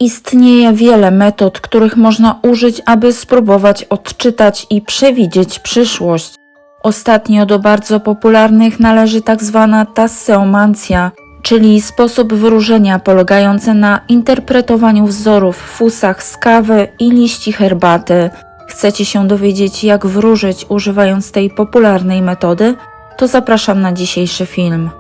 Istnieje wiele metod, których można użyć, aby spróbować odczytać i przewidzieć przyszłość. Ostatnio do bardzo popularnych należy tak zwana tasseomancja, czyli sposób wróżenia polegający na interpretowaniu wzorów w fusach z kawy i liści herbaty. Chcecie się dowiedzieć, jak wróżyć używając tej popularnej metody? To zapraszam na dzisiejszy film.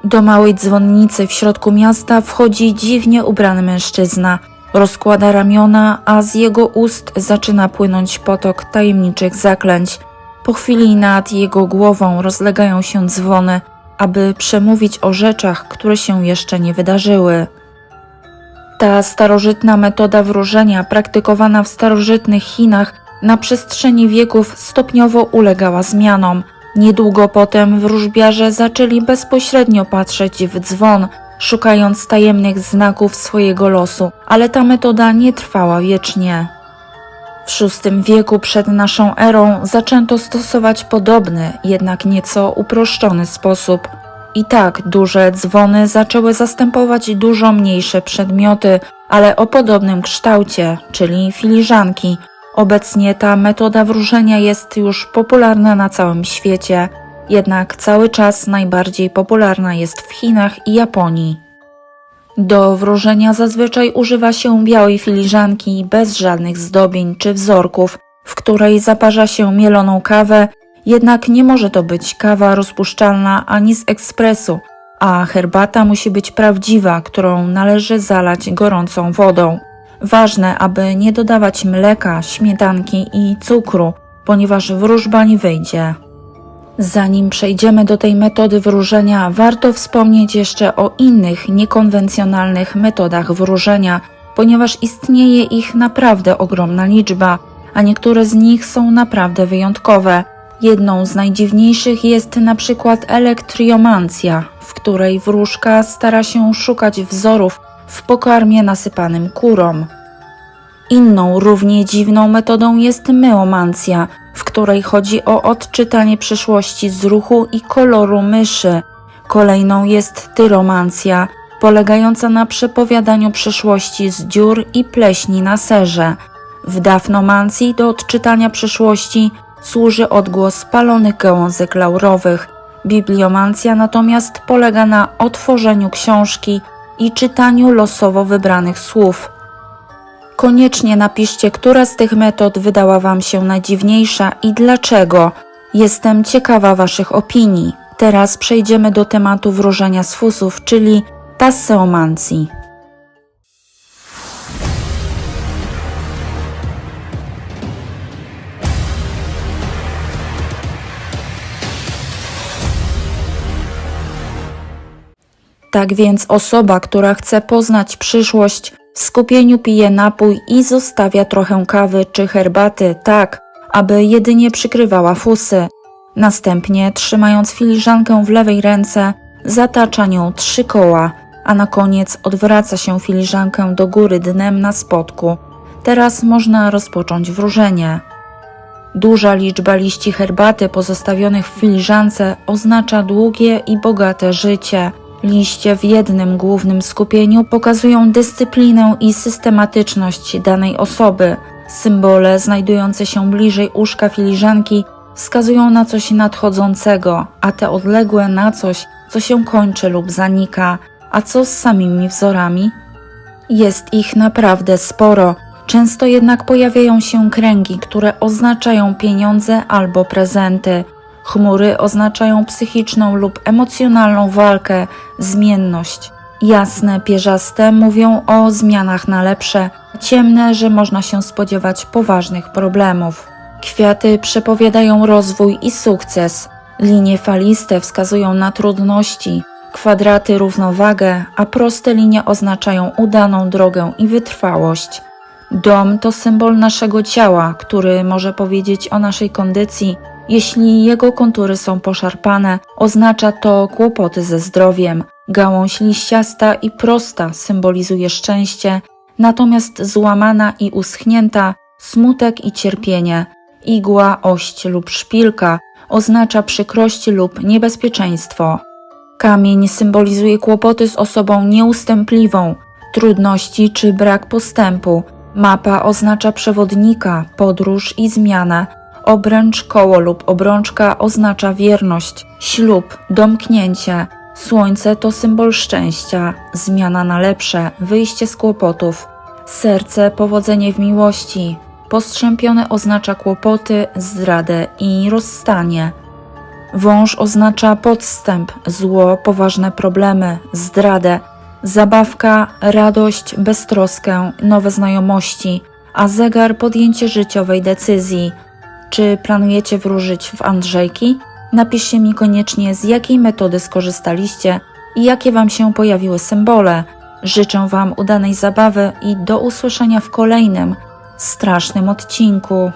Do małej dzwonnicy w środku miasta wchodzi dziwnie ubrany mężczyzna. Rozkłada ramiona, a z jego ust zaczyna płynąć potok tajemniczych zaklęć. Po chwili nad jego głową rozlegają się dzwony, aby przemówić o rzeczach, które się jeszcze nie wydarzyły. Ta starożytna metoda wróżenia, praktykowana w starożytnych Chinach, na przestrzeni wieków stopniowo ulegała zmianom. Niedługo potem wróżbiarze zaczęli bezpośrednio patrzeć w dzwon, szukając tajemnych znaków swojego losu, ale ta metoda nie trwała wiecznie. W VI wieku przed naszą erą zaczęto stosować podobny, jednak nieco uproszczony sposób. I tak duże dzwony zaczęły zastępować dużo mniejsze przedmioty, ale o podobnym kształcie, czyli filiżanki. Obecnie ta metoda wróżenia jest już popularna na całym świecie, jednak cały czas najbardziej popularna jest w Chinach i Japonii. Do wróżenia zazwyczaj używa się białej filiżanki bez żadnych zdobień czy wzorków, w której zaparza się mieloną kawę, jednak nie może to być kawa rozpuszczalna ani z ekspresu, a herbata musi być prawdziwa, którą należy zalać gorącą wodą. Ważne, aby nie dodawać mleka, śmietanki i cukru, ponieważ wróżba nie wyjdzie. Zanim przejdziemy do tej metody wróżenia, warto wspomnieć jeszcze o innych, niekonwencjonalnych metodach wróżenia, ponieważ istnieje ich naprawdę ogromna liczba, a niektóre z nich są naprawdę wyjątkowe. Jedną z najdziwniejszych jest na przykład elektriomancja, w której wróżka stara się szukać wzorów w pokarmie nasypanym kurom. Inną, równie dziwną metodą jest myomancja, w której chodzi o odczytanie przyszłości z ruchu i koloru myszy. Kolejną jest tyromancja, polegająca na przepowiadaniu przyszłości z dziur i pleśni na serze. W dafnomancji do odczytania przyszłości służy odgłos palonych gałązek laurowych. Bibliomancja natomiast polega na otworzeniu książki i czytaniu losowo wybranych słów. Koniecznie napiszcie, która z tych metod wydała Wam się najdziwniejsza i dlaczego. Jestem ciekawa Waszych opinii. Teraz przejdziemy do tematu wróżenia z fusów, czyli tasseomancji. Tak więc osoba, która chce poznać przyszłość, w skupieniu pije napój i zostawia trochę kawy czy herbaty tak, aby jedynie przykrywała fusy. Następnie, trzymając filiżankę w lewej ręce, zatacza nią 3 koła, a na koniec odwraca się filiżankę do góry dnem na spodku. Teraz można rozpocząć wróżenie. Duża liczba liści herbaty pozostawionych w filiżance oznacza długie i bogate życie. Liście w jednym głównym skupieniu pokazują dyscyplinę i systematyczność danej osoby. Symbole znajdujące się bliżej uszka filiżanki wskazują na coś nadchodzącego, a te odległe na coś, co się kończy lub zanika. A co z samymi wzorami? Jest ich naprawdę sporo. Często jednak pojawiają się kręgi, które oznaczają pieniądze albo prezenty. Chmury oznaczają psychiczną lub emocjonalną walkę, zmienność. Jasne, pierzaste mówią o zmianach na lepsze, ciemne, że można się spodziewać poważnych problemów. Kwiaty przepowiadają rozwój i sukces. Linie faliste wskazują na trudności, kwadraty równowagę, a proste linie oznaczają udaną drogę i wytrwałość. Dom to symbol naszego ciała, który może powiedzieć o naszej kondycji. Jeśli jego kontury są poszarpane, oznacza to kłopoty ze zdrowiem. Gałąź liściasta i prosta symbolizuje szczęście, natomiast złamana i uschnięta smutek i cierpienie. Igła, ość lub szpilka oznacza przykrość lub niebezpieczeństwo. Kamień symbolizuje kłopoty z osobą nieustępliwą, trudności czy brak postępu. Mapa oznacza przewodnika, podróż i zmianę. Obręcz, koło lub obrączka oznacza wierność, ślub, domknięcie. Słońce to symbol szczęścia, zmiana na lepsze, wyjście z kłopotów. Serce, powodzenie w miłości. Postrzępione oznacza kłopoty, zdradę i rozstanie. Wąż oznacza podstęp, zło, poważne problemy, zdradę. Zabawka, radość, beztroskę, nowe znajomości, a zegar podjęcie życiowej decyzji. Czy planujecie wróżyć w Andrzejki? Napiszcie mi koniecznie, z jakiej metody skorzystaliście i jakie Wam się pojawiły symbole. Życzę Wam udanej zabawy i do usłyszenia w kolejnym strasznym odcinku.